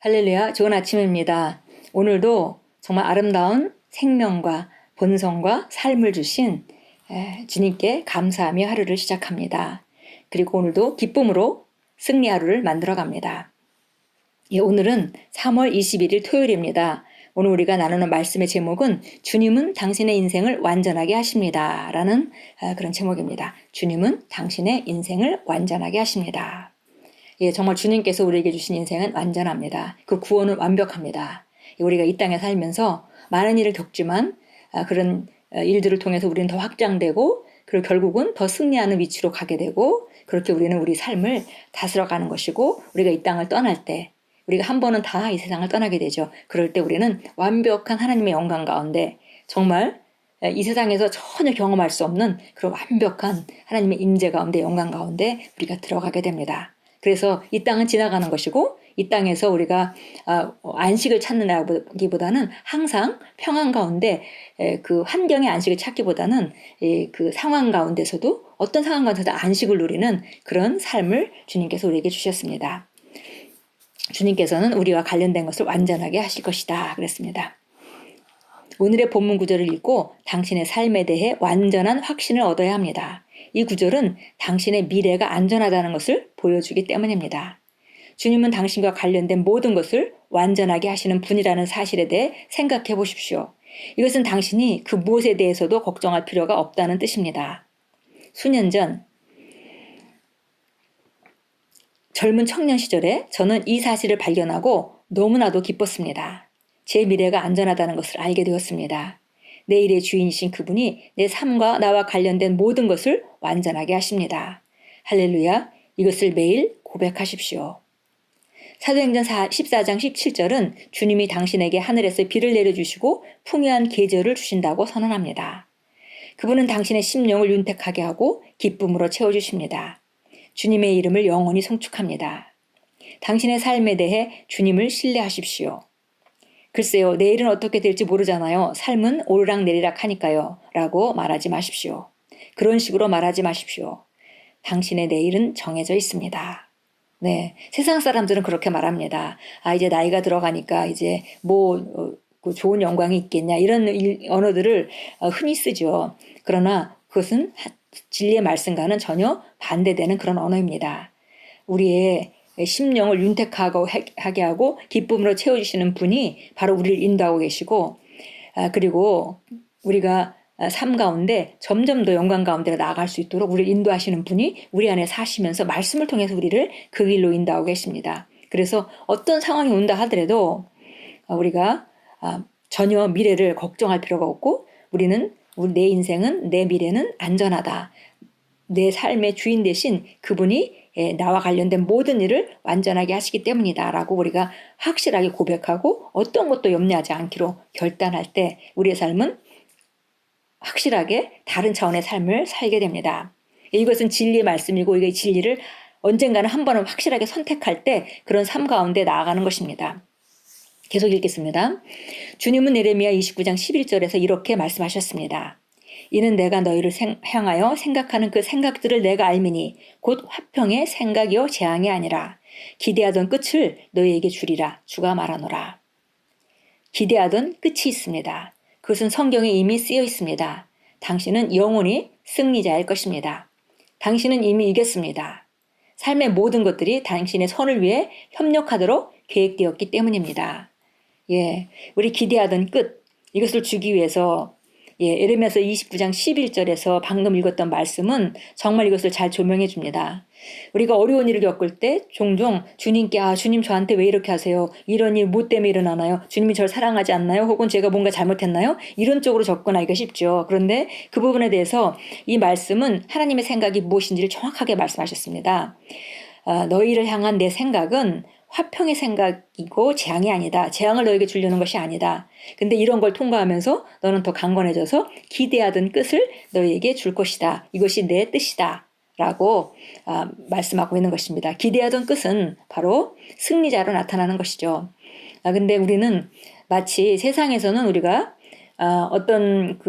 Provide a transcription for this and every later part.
할렐루야, 좋은 아침입니다. 오늘도 정말 아름다운 생명과 본성과 삶을 주신 주님께 감사하며 하루를 시작합니다. 그리고 오늘도 기쁨으로 승리 하루를 만들어 갑니다. 오늘은 3월 21일 토요일입니다. 오늘 우리가 나누는 말씀의 제목은 주님은 당신의 인생을 완전하게 하십니다. 라는 그런 제목입니다. 주님은 당신의 인생을 완전하게 하십니다. 정말 주님께서 우리에게 주신 인생은 완전합니다. 그 구원은 완벽합니다. 우리가 이 땅에 살면서 많은 일을 겪지만 그런 일들을 통해서 우리는 더 확장되고 그리고 결국은 더 승리하는 위치로 가게 되고 그렇게 우리는 우리 삶을 다스려가는 것이고 우리가 이 땅을 떠날 때 우리가 한 번은 다 이 세상을 떠나게 되죠. 그럴 때 우리는 완벽한 하나님의 영광 가운데 정말 이 세상에서 전혀 경험할 수 없는 그런 완벽한 하나님의 임재 가운데 영광 가운데 우리가 들어가게 됩니다. 그래서 이 땅은 지나가는 것이고 이 땅에서 우리가 안식을 찾는다기보다는 항상 평안 가운데 그 환경의 안식을 찾기보다는 그 상황 가운데서도 어떤 상황 가운데서도 안식을 누리는 그런 삶을 주님께서 우리에게 주셨습니다. 주님께서는 우리와 관련된 것을 완전하게 하실 것이다 그랬습니다. 오늘의 본문 구절을 읽고 당신의 삶에 대해 완전한 확신을 얻어야 합니다. 이 구절은 당신의 미래가 안전하다는 것을 보여주기 때문입니다. 주님은 당신과 관련된 모든 것을 완전하게 하시는 분이라는 사실에 대해 생각해 보십시오. 이것은 당신이 그 무엇에 대해서도 걱정할 필요가 없다는 뜻입니다. 수년 전 젊은 청년 시절에 저는 이 사실을 발견하고 너무나도 기뻤습니다. 제 미래가 안전하다는 것을 알게 되었습니다. 내일의 주인이신 그분이 내 삶과 나와 관련된 모든 것을 완전하게 하십니다. 할렐루야, 이것을 매일 고백하십시오. 사도행전 14장 17절은 주님이 당신에게 하늘에서 비를 내려주시고 풍요한 계절을 주신다고 선언합니다. 그분은 당신의 심령을 윤택하게 하고 기쁨으로 채워주십니다. 주님의 이름을 영원히 송축합니다. 당신의 삶에 대해 주님을 신뢰하십시오. 글쎄요, 내일은 어떻게 될지 모르잖아요. 삶은 오르락내리락 하니까요. 라고 말하지 마십시오. 그런 식으로 말하지 마십시오. 당신의 내일은 정해져 있습니다. 네, 세상 사람들은 그렇게 말합니다. 이제 나이가 들어가니까 이제 좋은 영광이 있겠냐 이런 언어들을 흔히 쓰죠. 그러나 그것은 진리의 말씀과는 전혀 반대되는 그런 언어입니다. 우리의 심령을 윤택하게 하고 기쁨으로 채워주시는 분이 바로 우리를 인도하고 계시고 그리고 우리가 삶 가운데 점점 더 영광 가운데로 나아갈 수 있도록 우리를 인도하시는 분이 우리 안에 사시면서 말씀을 통해서 우리를 그 길로 인도하고 계십니다. 그래서 어떤 상황이 온다 하더라도 우리가 전혀 미래를 걱정할 필요가 없고 내 인생은 내 미래는 안전하다. 내 삶의 주인 되신 그분이 나와 관련된 모든 일을 완전하게 하시기 때문이다 라고 우리가 확실하게 고백하고 어떤 것도 염려하지 않기로 결단할 때 우리의 삶은 확실하게 다른 차원의 삶을 살게 됩니다. 이것은 진리의 말씀이고 이 진리를 언젠가는 한 번은 확실하게 선택할 때 그런 삶 가운데 나아가는 것입니다. 계속 읽겠습니다. 주님은 예레미야 29장 11절에서 이렇게 말씀하셨습니다. 이는 내가 너희를 향하여 생각하는 그 생각들을 내가 알미니 곧 화평의 생각이요 재앙이 아니라 기대하던 끝을 너희에게 주리라 주가 말하노라. 기대하던 끝이 있습니다. 그것은 성경에 이미 쓰여 있습니다. 당신은 영원히 승리자일 것입니다. 당신은 이미 이겼습니다. 삶의 모든 것들이 당신의 선을 위해 협력하도록 계획되었기 때문입니다. 우리 기대하던 끝 이것을 주기 위해서 예레미야서 29장 11절에서 방금 읽었던 말씀은 정말 이것을 잘 조명해 줍니다. 우리가 어려운 일을 겪을 때 종종 주님께 주님 저한테 왜 이렇게 하세요? 이런 일 뭐 때문에 일어나나요? 주님이 저를 사랑하지 않나요? 혹은 제가 뭔가 잘못했나요? 이런 쪽으로 접근하기가 쉽죠. 그런데 그 부분에 대해서 이 말씀은 하나님의 생각이 무엇인지를 정확하게 말씀하셨습니다. 너희를 향한 내 생각은 화평의 생각이고 재앙이 아니다. 재앙을 너에게 주려는 것이 아니다. 근데 이런 걸 통과하면서 너는 더 강건해져서 기대하던 끝을 너희에게 줄 것이다. 이것이 내 뜻이다. 라고 말씀하고 있는 것입니다. 기대하던 끝은 바로 승리자로 나타나는 것이죠. 근데 우리는 마치 세상에서는 우리가 어떤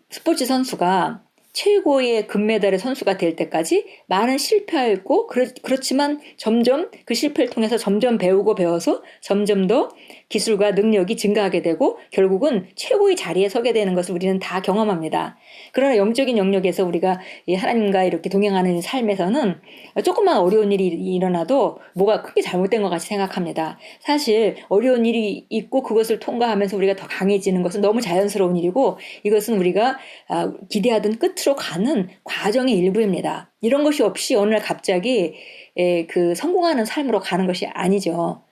스포츠 선수가 최고의 금메달의 선수가 될 때까지 많은 실패했고 그렇지만 점점 그 실패를 통해서 점점 배우고 배워서 점점 더 기술과 능력이 증가하게 되고 결국은 최고의 자리에 서게 되는 것을 우리는 다 경험합니다. 그러나 영적인 영역에서 우리가 하나님과 이렇게 동행하는 삶에서는 조금만 어려운 일이 일어나도 뭐가 크게 잘못된 것 같이 생각합니다. 사실 어려운 일이 있고 그것을 통과하면서 우리가 더 강해지는 것은 너무 자연스러운 일이고 이것은 우리가 기대하던 끝으로 가는 과정의 일부입니다. 이런 것이 없이 어느 날 갑자기 그 성공하는 삶으로 가는 것이 아니죠.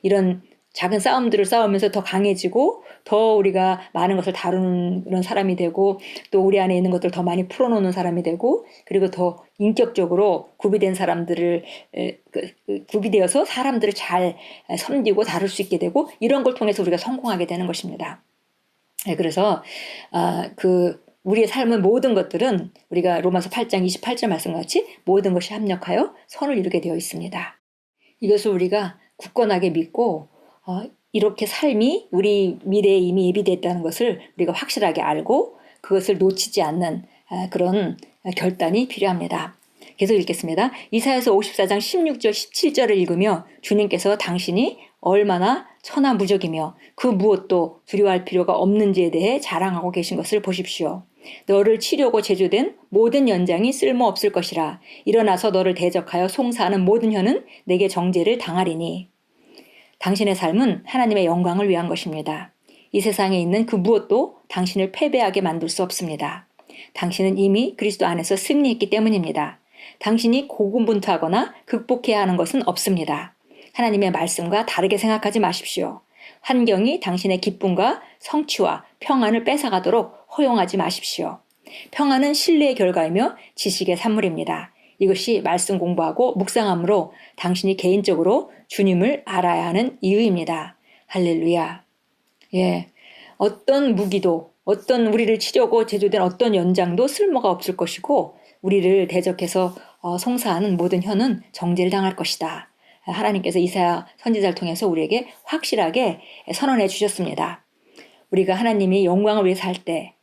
이런 작은 싸움들을 싸우면서 더 강해지고 더 우리가 많은 것을 다루는 그런 사람이 되고 또 우리 안에 있는 것들을 더 많이 풀어놓는 사람이 되고 그리고 더 인격적으로 구비된 사람들을 구비되어서 사람들을 잘 섬기고 다룰 수 있게 되고 이런 걸 통해서 우리가 성공하게 되는 것입니다. 그래서 우리의 삶의 모든 것들은 우리가 로마서 8장 28절 말씀같이 모든 것이 합력하여 선을 이루게 되어 있습니다. 이것을 우리가 굳건하게 믿고 이렇게 삶이 우리 미래에 이미 예비됐다는 것을 우리가 확실하게 알고 그것을 놓치지 않는 그런 결단이 필요합니다. 계속 읽겠습니다. 이사야서 54장 16절 17절을 읽으며 주님께서 당신이 얼마나 천하무적이며 그 무엇도 두려워할 필요가 없는지에 대해 자랑하고 계신 것을 보십시오. 너를 치려고 제조된 모든 연장이 쓸모없을 것이라. 일어나서 너를 대적하여 송사하는 모든 혀는 내게 정죄를 당하리니. 당신의 삶은 하나님의 영광을 위한 것입니다. 이 세상에 있는 그 무엇도 당신을 패배하게 만들 수 없습니다. 당신은 이미 그리스도 안에서 승리했기 때문입니다. 당신이 고군분투하거나 극복해야 하는 것은 없습니다. 하나님의 말씀과 다르게 생각하지 마십시오. 환경이 당신의 기쁨과 성취와 평안을 뺏어가도록 허용하지 마십시오. 평안은 신뢰의 결과이며 지식의 산물입니다. 이것이 말씀 공부하고 묵상함으로 당신이 개인적으로 주님을 알아야 하는 이유입니다. 할렐루야. 어떤 무기도 어떤 우리를 치려고 제조된 어떤 연장도 쓸모가 없을 것이고 우리를 대적해서 송사하는 모든 혀는 정죄를 당할 것이다. 하나님께서 이사야 선지자를 통해서 우리에게 확실하게 선언해 주셨습니다. 우리가 하나님이 영광을 위해 살 때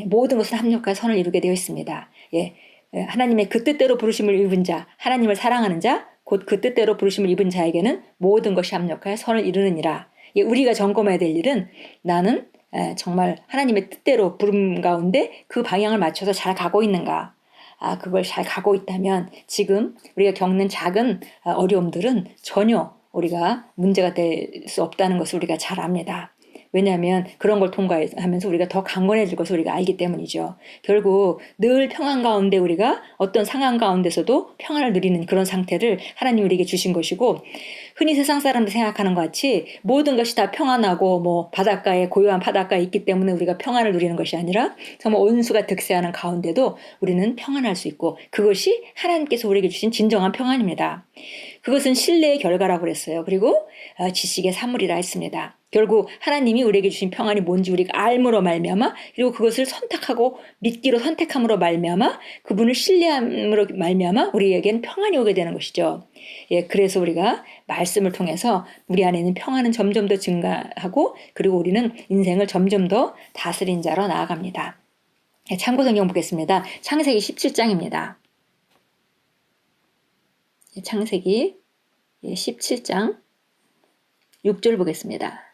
모든 것은 합력하여 선을 이루게 되어 있습니다. 하나님의 그 뜻대로 부르심을 입은 자, 하나님을 사랑하는 자, 곧 그 뜻대로 부르심을 입은 자에게는 모든 것이 합력하여 선을 이루느니라. 우리가 점검해야 될 일은 나는 정말 하나님의 뜻대로 부름 가운데 그 방향을 맞춰서 잘 가고 있는가. 그걸 잘 가고 있다면 지금 우리가 겪는 작은 어려움들은 전혀 우리가 문제가 될 수 없다는 것을 우리가 잘 압니다. 왜냐하면 그런 걸 통과하면서 우리가 더 강건해질 것을 우리가 알기 때문이죠. 결국 늘 평안 가운데 우리가 어떤 상황 가운데서도 평안을 누리는 그런 상태를 하나님이 우리에게 주신 것이고 흔히 세상 사람들 생각하는 것 같이 모든 것이 다 평안하고 바닷가에 고요한 바닷가에 있기 때문에 우리가 평안을 누리는 것이 아니라 정말 온수가 득세하는 가운데도 우리는 평안할 수 있고 그것이 하나님께서 우리에게 주신 진정한 평안입니다. 그것은 신뢰의 결과라고 그랬어요. 그리고 지식의 산물이라 했습니다. 결국 하나님이 우리에게 주신 평안이 뭔지 우리가 알므로 말미암아 그리고 그것을 선택하고 믿기로 선택함으로 말미암아 그분을 신뢰함으로 말미암아 우리에게는 평안이 오게 되는 것이죠. 그래서 우리가 말씀을 통해서 우리 안에 있는 평안은 점점 더 증가하고 그리고 우리는 인생을 점점 더 다스린 자로 나아갑니다. 참고 성경 보겠습니다. 창세기 17장입니다. 창세기 17장 6절 보겠습니다.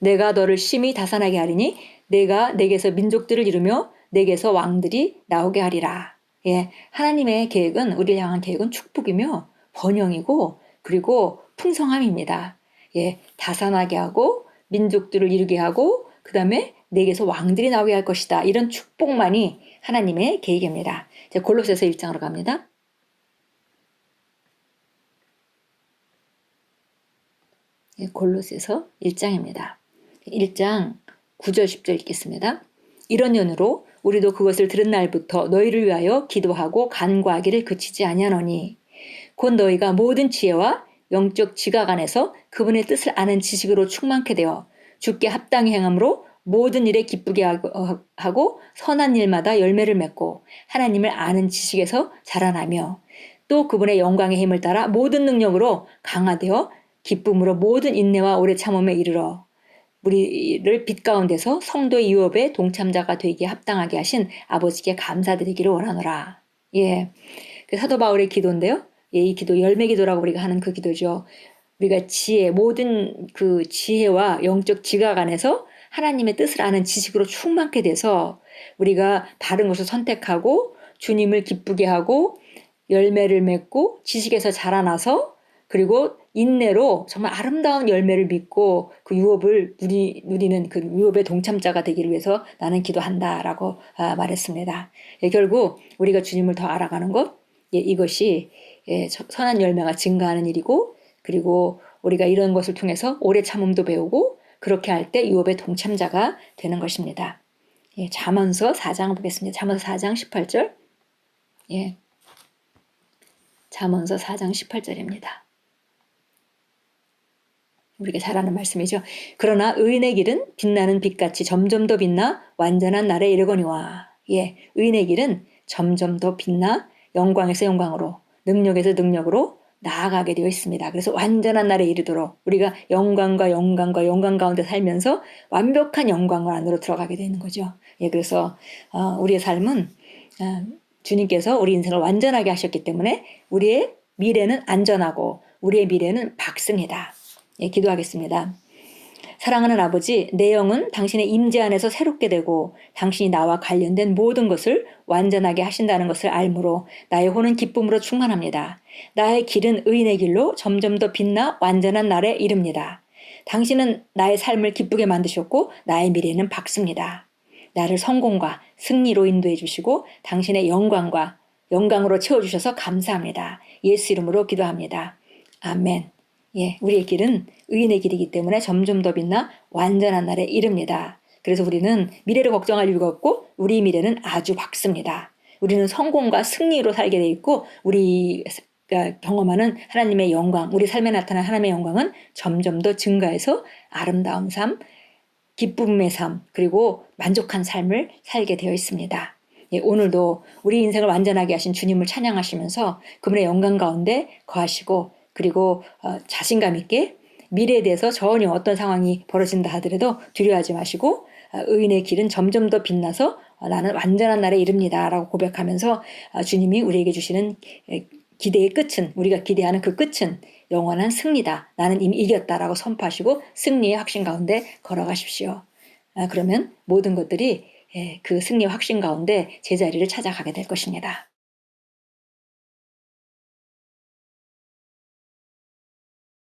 내가 너를 심히 다산하게 하리니 내가 내게서 민족들을 이루며 내게서 왕들이 나오게 하리라. 하나님의 계획은 우리를 향한 계획은 축복이며 번영이고 그리고 풍성함입니다. 다산하게 하고 민족들을 이루게 하고 그 다음에 내게서 왕들이 나오게 할 것이다. 이런 축복만이 하나님의 계획입니다. 골로새서 1장으로 갑니다. 골로새서 1장입니다. 1장 9절 10절 읽겠습니다. 이런 연으로 우리도 그것을 들은 날부터 너희를 위하여 기도하고 간구하기를 그치지 아니하노니 곧 너희가 모든 지혜와 영적 지각 안에서 그분의 뜻을 아는 지식으로 충만케 되어 주께 합당히 행함으로 모든 일에 기쁘게 하고 선한 일마다 열매를 맺고 하나님을 아는 지식에서 자라나며 또 그분의 영광의 힘을 따라 모든 능력으로 강화되어 기쁨으로 모든 인내와 오래 참음에 이르러 우리를 빛 가운데서 성도의 유업에 동참자가 되기에 합당하게 하신 아버지께 감사드리기를 원하노라. 예. 그 사도 바울의 기도인데요. 예, 이 기도 열매 기도라고 우리가 하는 그 기도죠. 우리가 모든 그 지혜와 영적 지각 안에서 하나님의 뜻을 아는 지식으로 충만케 돼서 우리가 바른 것을 선택하고 주님을 기쁘게 하고 열매를 맺고 지식에서 자라나서 그리고 인내로 정말 아름다운 열매를 맺고 그 유업을 누리는 그 유업의 동참자가 되기를 위해서 나는 기도한다라고 말했습니다. 예, 결국 우리가 주님을 더 알아가는 것, 예, 이것이 선한 열매가 증가하는 일이고 그리고 우리가 이런 것을 통해서 오래 참음도 배우고 그렇게 할 때 유업의 동참자가 되는 것입니다. 예, 잠언서 4장 보겠습니다. 잠언서 4장 18절. 예. 잠언서 4장 18절입니다. 우리가 잘 아는 말씀이죠. 그러나 의인의 길은 빛나는 빛같이 점점 더 빛나 완전한 날에 이르거니와. 예, 의인의 길은 점점 더 빛나 영광에서 영광으로, 능력에서 능력으로 나아가게 되어 있습니다. 그래서 완전한 날에 이르도록 우리가 영광과 영광 가운데 살면서 완벽한 영광 안으로 들어가게 되는 거죠. 예, 그래서 우리의 삶은 주님께서 우리 인생을 완전하게 하셨기 때문에 우리의 미래는 안전하고 우리의 미래는 밝습니다. 예, 기도하겠습니다. 사랑하는 아버지, 내 영은 당신의 임재 안에서 새롭게 되고 당신이 나와 관련된 모든 것을 완전하게 하신다는 것을 알므로 나의 혼은 기쁨으로 충만합니다. 나의 길은 의인의 길로 점점 더 빛나 완전한 날에 이릅니다. 당신은 나의 삶을 기쁘게 만드셨고 나의 미래는 밝습니다. 나를 성공과 승리로 인도해 주시고 당신의 영광으로 채워주셔서 감사합니다. 예수 이름으로 기도합니다. 아멘. 예, 우리의 길은 의인의 길이기 때문에 점점 더 빛나 완전한 날에 이릅니다. 그래서 우리는 미래를 걱정할 이유가 없고 우리 미래는 아주 밝습니다. 우리는 성공과 승리로 살게 돼 있고 우리가 경험하는 하나님의 영광, 우리 삶에 나타난 하나님의 영광은 점점 더 증가해서 아름다운 삶, 기쁨의 삶, 그리고 만족한 삶을 살게 되어 있습니다. 예, 오늘도 우리 인생을 완전하게 하신 주님을 찬양하시면서 그분의 영광 가운데 거하시고 그리고 자신감 있게 미래에 대해서 전혀 어떤 상황이 벌어진다 하더라도 두려워하지 마시고 의인의 길은 점점 더 빛나서 나는 완전한 날에 이릅니다 라고 고백하면서 주님이 우리에게 주시는 기대의 끝은 우리가 기대하는 그 끝은 영원한 승리다. 나는 이미 이겼다라고 선포하시고 승리의 확신 가운데 걸어가십시오. 그러면 모든 것들이 그 승리의 확신 가운데 제자리를 찾아가게 될 것입니다.